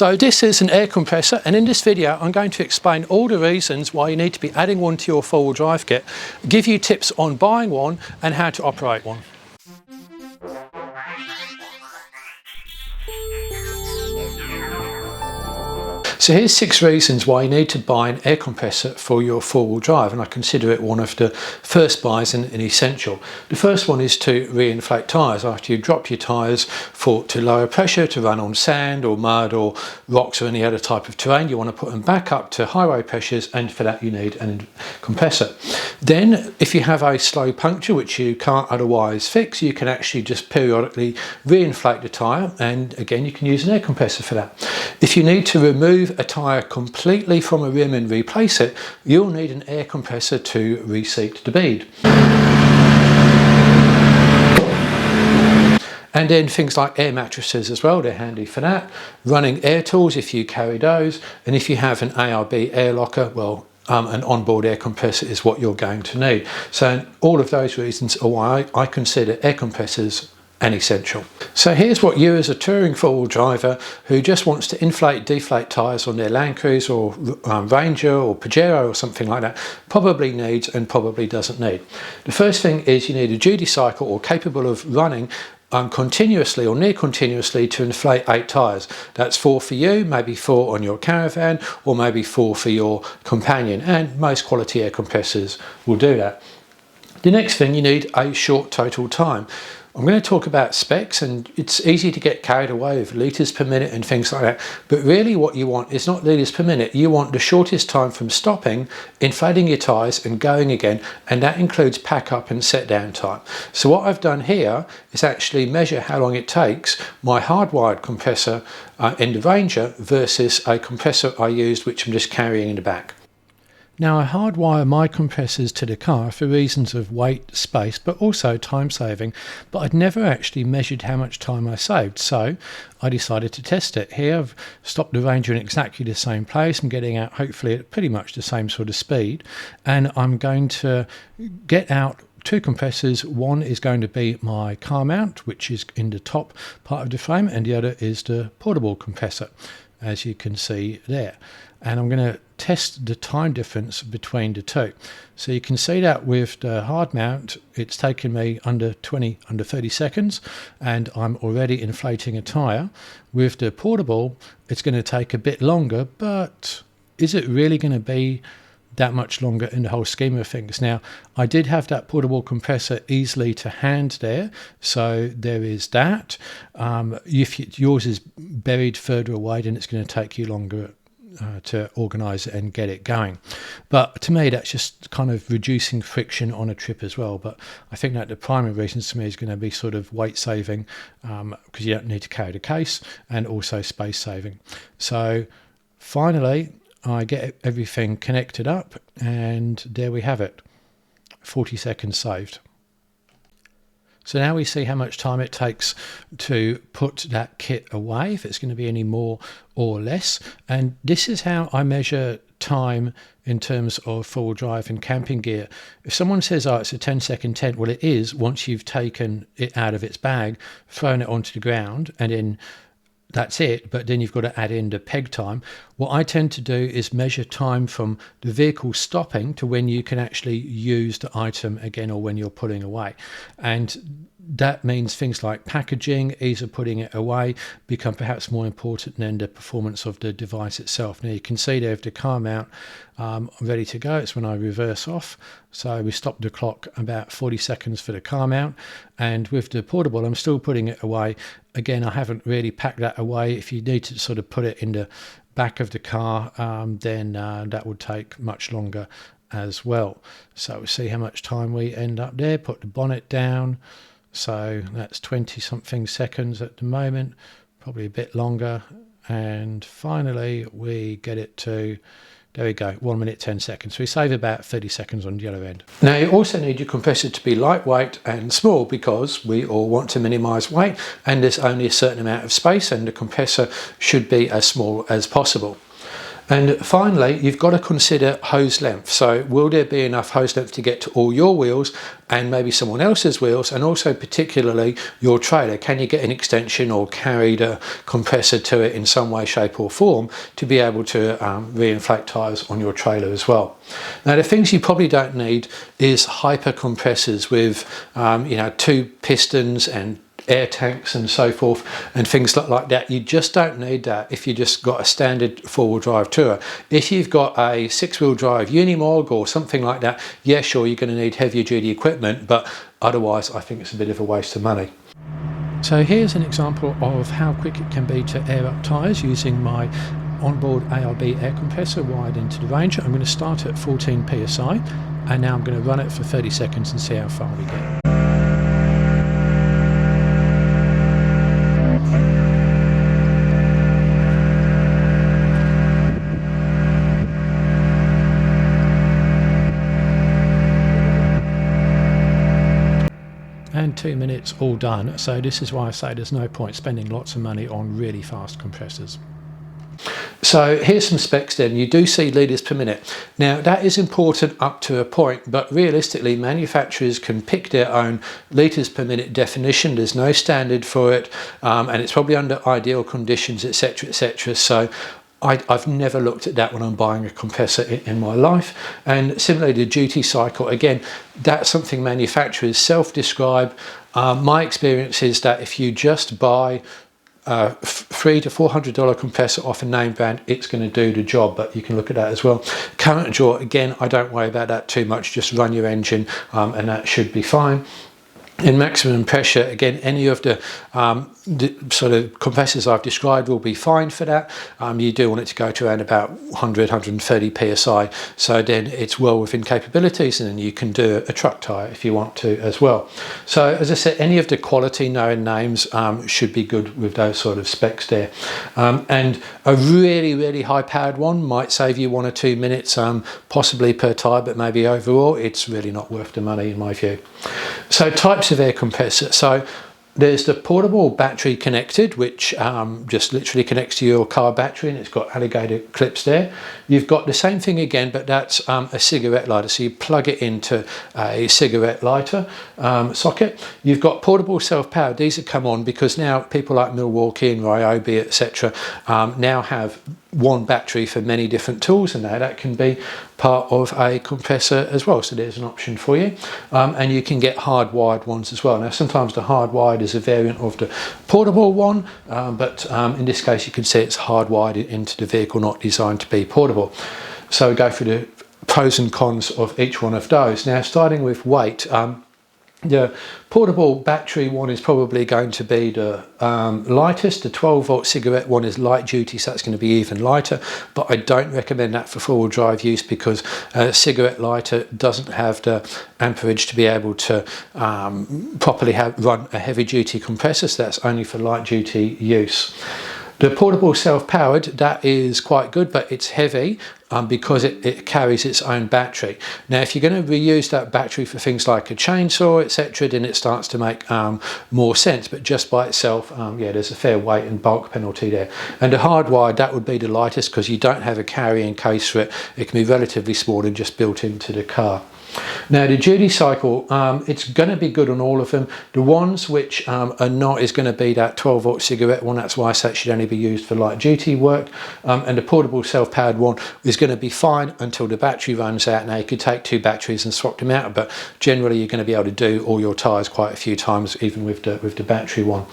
So this is an air compressor, and in this video I'm going to explain all the reasons why you need to be adding one to your four-wheel drive kit, give you tips on buying one and how to operate one. So here's 6 reasons why you need to buy an air compressor for your four-wheel drive, and I consider it one of the first buys and essential. The first one is to re-inflate tyres. After you drop your tyres to lower pressure, to run on sand or mud or rocks or any other type of terrain, you want to put them back up to highway pressures, and for that you need a compressor. Then if you have a slow puncture which you can't otherwise fix, you can actually just periodically re-inflate the tyre, and again you can use an air compressor for that. If you need to remove a tyre completely from a rim and replace it, you'll need an air compressor to reseat the bead. And then things like air mattresses as well, they're handy for that. Running air tools if you carry those, and if you have an ARB air locker, well, an onboard air compressor is what you're going to need. So all of those reasons are why I consider air compressors an essential. So here's what you as a touring four-wheel driver who just wants to inflate, deflate tyres on their Land Cruiser or Ranger or Pajero or something like that probably needs and probably doesn't need. The first thing is you need a duty cycle or capable of running continuously or near continuously to inflate 8 tyres. That's 4 for you, maybe 4 on your caravan, or maybe 4 for your companion, and most quality air compressors will do that. The next thing, you need a short total time. I'm going to talk about specs, and it's easy to get carried away with litres per minute and things like that, but really what you want is not litres per minute. You want the shortest time from stopping, inflating your tyres and going again, and that includes pack up and set down time. So what I've done here is actually measure how long it takes my hardwired compressor in the Ranger versus a compressor I used which I'm just carrying in the back. Now I hardwire my compressors to the car for reasons of weight, space, but also time saving, but I'd never actually measured how much time I saved, so I decided to test it. Here I've stopped the Ranger in exactly the same place. I'm getting out hopefully at pretty much the same sort of speed, and I'm going to get out 2 compressors. One is going to be my car mount, which is in the top part of the frame, and the other is the portable compressor, as you can see there. And I'm going to test the time difference between the two. So you can see that with the hard mount, it's taken me under 30 seconds, and I'm already inflating a tyre. With the portable, it's going to take a bit longer, but is it really going to be that much longer in the whole scheme of things? Now, I did have that portable compressor easily to hand there, so there is that. If yours is buried further away, then it's going to take you longer to organise it and get it going. But to me, that's just kind of reducing friction on a trip as well. But I think that the primary reasons to me is going to be sort of weight saving, because you don't need to carry the case, and also space saving. So finally, I get everything connected up, and there we have it, 40 seconds saved. So now we see how much time it takes to put that kit away, if it's going to be any more or less. And this is how I measure time in terms of four-wheel drive and camping gear. If someone says, oh, it's a 10-second tent, well, it is once you've taken it out of its bag, thrown it onto the ground, and then that's it, but then you've got to add in the peg time. What I tend to do is measure time from the vehicle stopping to when you can actually use the item again, or when you're putting away. And that means things like packaging, ease of putting it away, become perhaps more important than the performance of the device itself. Now you can see there with the car mount ready to go. It's when I reverse off. So we stopped the clock about 40 seconds for the car mount. And with the portable, I'm still putting it away. Again, I haven't really packed that away. If you need to sort of put it in the back of the car, then that would take much longer as well. So we'll see how much time we end up there. Put the bonnet down. So that's 20 something seconds at the moment, probably a bit longer. And finally we get it to, there we go, 1 minute 10 seconds. So we save about 30 seconds on the other end. Now you also need your compressor to be lightweight and small, because we all want to minimize weight, and there's only a certain amount of space, and the compressor should be as small as possible. And finally, you've got to consider hose length. So will there be enough hose length to get to all your wheels and maybe someone else's wheels, and also particularly your trailer? Can you get an extension or carry the compressor to it in some way, shape or form to be able to reinflate tyres on your trailer as well? Now, the things you probably don't need is hyper compressors with 2 pistons and air tanks and so forth and things like that. You just don't need that if you just got a standard 4-wheel drive tourer. If you've got a 6-wheel drive Unimog or something like that, yeah, sure, you're going to need heavier duty equipment, but otherwise I think it's a bit of a waste of money. So here's an example of how quick it can be to air up tyres using my onboard ARB air compressor wired into the range. I'm going to start at 14 psi and now I'm going to run it for 30 seconds and see how far we get. And 2 minutes all done. So this is why I say there's no point spending lots of money on really fast compressors. So here's some specs then. You do see litres per minute. Now that is important up to a point, but realistically manufacturers can pick their own litres per minute definition. There's no standard for it, and it's probably under ideal conditions, etc, etc. So I've never looked at that when I'm buying a compressor in my life. And similarly, the duty cycle, again, that's something manufacturers self-describe. My experience is that if you just buy $300 to $400 compressor off a name brand, it's going to do the job, but you can look at that as well. Current draw, again, I don't worry about that too much, just run your engine and that should be fine. In maximum pressure, again, any of the sort of compressors I've described will be fine for that. You do want it to go to around about 100, 130 psi, so then it's well within capabilities, and then you can do a truck tyre if you want to as well. So as I said, any of the quality known names should be good with those sort of specs there. And a really high powered one might save you 1 or 2 minutes possibly per tyre, but maybe overall it's really not worth the money in my view. So types of air compressor. So there's the portable battery connected, which just literally connects to your car battery, and it's got alligator clips there. You've got the same thing again, but that's a cigarette lighter, so you plug it into a cigarette lighter socket. You've got portable self-powered. These have come on because now people like Milwaukee and Ryobi, etc., now have one battery for many different tools, and now that can be part of a compressor as well, so there's an option for you. And you can get hardwired ones as well. Now sometimes the hardwired is a variant of the portable one, but in this case you can see it's hardwired into the vehicle, not designed to be portable. So we go through the pros and cons of each one of those. Now starting with weight, the portable battery one is probably going to be the lightest. The 12-volt cigarette one is light duty, so that's going to be even lighter, but I don't recommend that for 4-wheel drive use because a cigarette lighter doesn't have the amperage to be able to properly run a heavy duty compressor, so that's only for light duty use. The portable self-powered, that is quite good, but it's heavy because it carries its own battery. Now, if you're going to reuse that battery for things like a chainsaw, etc., then it starts to make more sense. But just by itself, yeah, there's a fair weight and bulk penalty there. And the hardwired, that would be the lightest because you don't have a carrying case for it. It can be relatively small and just built into the car. Now the duty cycle, it's going to be good on all of them. The ones which are not is going to be that 12-volt cigarette one. That's why I say it should only be used for light duty work. And the portable self-powered one is going to be fine until the battery runs out. Now you could take 2 batteries and swap them out, but generally you're going to be able to do all your tyres quite a few times, even with the battery one.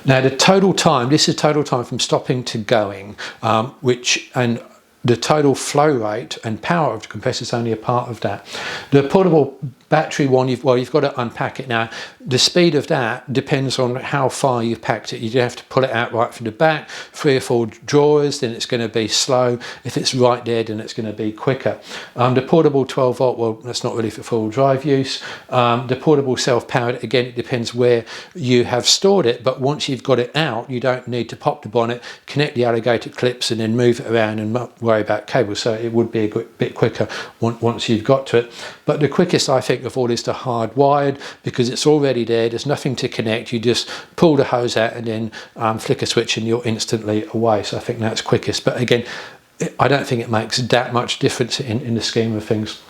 Now the total time, this is total time from stopping to going, and the total flow rate and power of the compressor is only a part of that. The portable battery one, you've got to unpack it now. The speed of that depends on how far you've packed it. You have to pull it out right from the back, 3 or 4 drawers, then it's going to be slow. If it's right there, then it's going to be quicker. The portable 12-volt, well, that's not really for full drive use. The portable self-powered, again, it depends where you have stored it, but once you've got it out, you don't need to pop the bonnet, connect the alligator clips, and then move it around and worry about cables. So it would be a bit quicker once you've got to it. But the quickest, I think, of all is the hardwired, because it's already there, there's nothing to connect, you just pull the hose out and then flick a switch and you're instantly away. So I think that's quickest. But again, I don't think it makes that much difference in the scheme of things.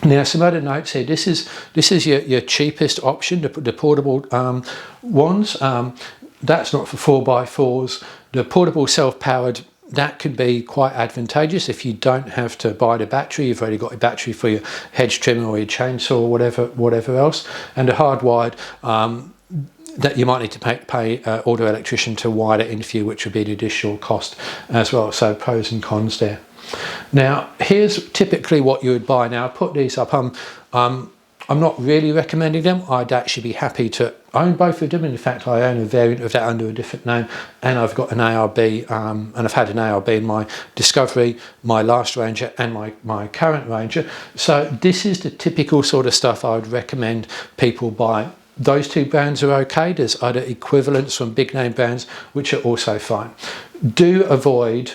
Now, some other notes here. This is your cheapest option, the portable ones. That's not for 4x4s. The portable self-powered, that could be quite advantageous if you don't have to buy the battery. You've already got a battery for your hedge trimmer or your chainsaw or whatever else. And the hardwired, that you might need to pay auto electrician to wire it in for you, which would be the additional cost as well. So pros and cons there. Now, here's typically what you would buy. Now, I put these up. I'm not really recommending them. I'd actually be happy to own both of them. In fact, I own a variant of that under a different name, and I've got an ARB, and I've had an ARB in my Discovery, my last Ranger, and my current Ranger. So this is the typical sort of stuff I would recommend people buy. Those two brands are okay. There's other equivalents from big name brands which are also fine. Do avoid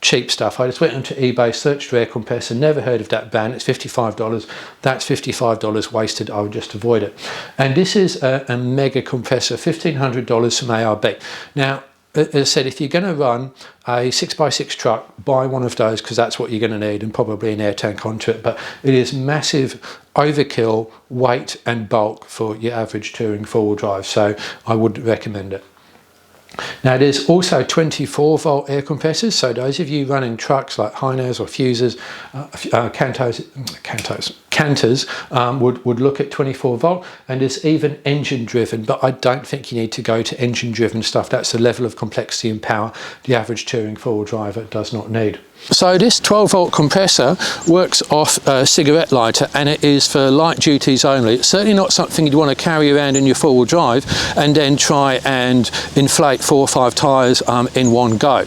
cheap stuff. I just went onto eBay, searched for air compressor, never heard of that brand. It's $55. That's $55 wasted. I would just avoid it. And this is a mega compressor, $1,500 from ARB. Now, as I said, if you're going to run a 6x6 truck, buy one of those, because that's what you're going to need, and probably an air tank onto it. But it is massive overkill weight and bulk for your average touring four-wheel drive, so I would recommend it. Now, there's also 24 volt air compressors, so those of you running trucks like Hyners or Fusers, Canters would look at 24 volt, and there's even engine driven, but I don't think you need to go to engine driven stuff. That's the level of complexity and power the average touring four-wheel driver does not need. So this 12 volt compressor works off a cigarette lighter, and it is for light duties only. It's certainly not something you'd want to carry around in your four-wheel drive and then try and inflate 4 or 5 tyres in one go.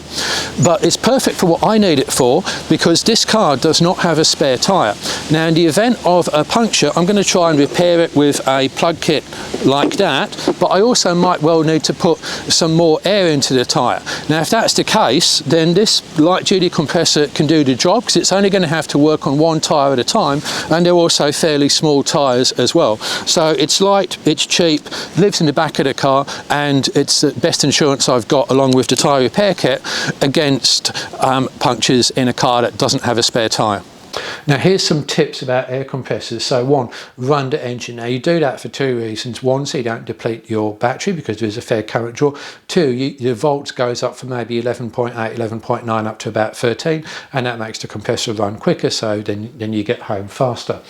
But it's perfect for what I need it for, because this car does not have a spare tyre. Now, in the event of a puncture, I'm going to try and repair it with a plug kit like that, but I also might well need to put some more air into the tyre. Now, if that's the case, then this light duty compressor can do the job, because it's only going to have to work on one tyre at a time, and they're also fairly small tyres as well. So it's light, it's cheap, lives in the back of the car, and it's the best insurance I've got, along with the tyre repair kit, against punctures in a car that doesn't have a spare tyre. Now, here's some tips about air compressors. So one, run the engine. Now, you do that for 2 reasons. One, so you don't deplete your battery, because there's a fair current draw. 2, your volts goes up from maybe 11.8, 11.9 up to about 13, and that makes the compressor run quicker, so then you get home faster.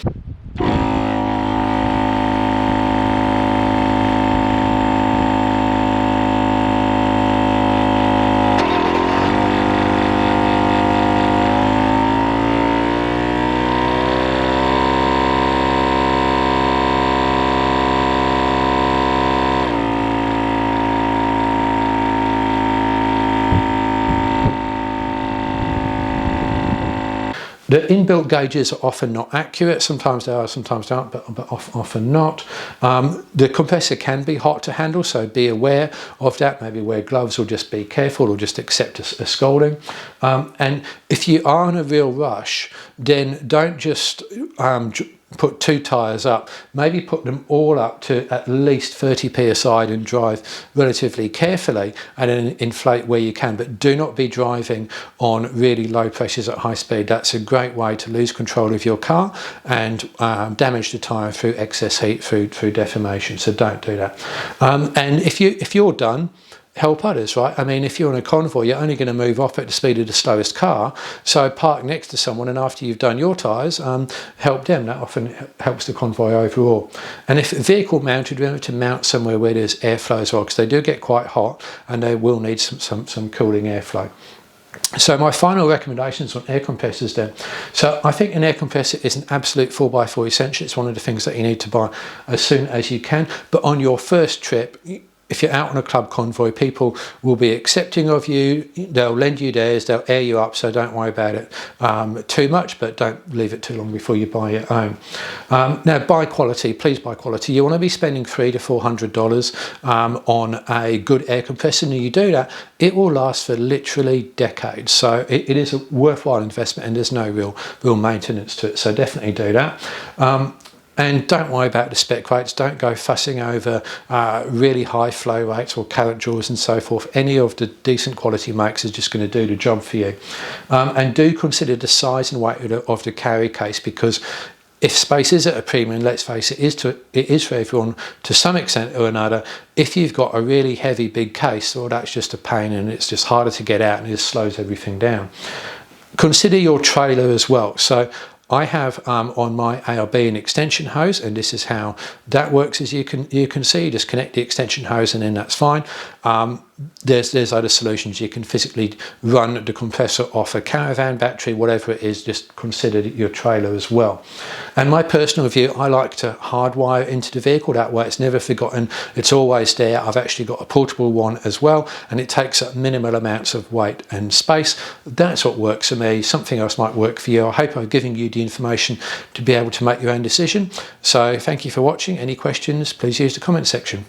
The inbuilt gauges are often not accurate. Sometimes they are, sometimes they aren't, but often not. The compressor can be hot to handle, so be aware of that. Maybe wear gloves, or just be careful, or just accept a scolding. And if you are in a real rush, then don't just put 2 tyres up. Maybe put them all up to at least 30 psi and drive relatively carefully, and then inflate where you can, but do not be driving on really low pressures at high speed. That's a great way to lose control of your car and damage the tyre through excess heat, through deformation. So don't do that. And if you're done, help others, right? I mean, if you're in a convoy, you're only going to move off at the speed of the slowest car. So park next to someone, and after you've done your tyres, help them. That often helps the convoy overall. And if vehicle mounted, remember to mount somewhere where there's airflow as well, because they do get quite hot, and they will need some cooling airflow. So my final recommendations on air compressors then. So I think an air compressor is an absolute 4x4 essential. It's one of the things that you need to buy as soon as you can. But on your first trip, if you're out on a club convoy, people will be accepting of you. They'll lend you theirs, they'll air you up, so don't worry about it too much, but don't leave it too long before you buy your own. Now, buy quality, please buy quality. You want to be spending $300 to $400 on a good air compressor, and you do that, it will last for literally decades. So it is a worthwhile investment, and there's no real maintenance to it, so definitely do that. And don't worry about the spec rates. Don't go fussing over really high flow rates or current draws and so forth. Any of the decent quality makes is just going to do the job for you. And do consider the size and weight of the carry case, because if space is at a premium, let's face it, it is for everyone to some extent or another. If you've got a really heavy big case, well, that's just a pain, and it's just harder to get out and it just slows everything down. Consider your trailer as well. So I have on my ARB an extension hose, and this is how that works. As you can see, just connect the extension hose and then that's fine. There's other solutions. You can physically run the compressor off a caravan battery, whatever it is. Just consider your trailer as well. And my personal view, I like to hardwire into the vehicle. That way it's never forgotten, it's always there. I've actually got a portable one as well, and it takes up minimal amounts of weight and space. That's what works for me. Something else might work for you. I hope I've given you the information to be able to make your own decision. So thank you for watching. Any questions, please use the comment section.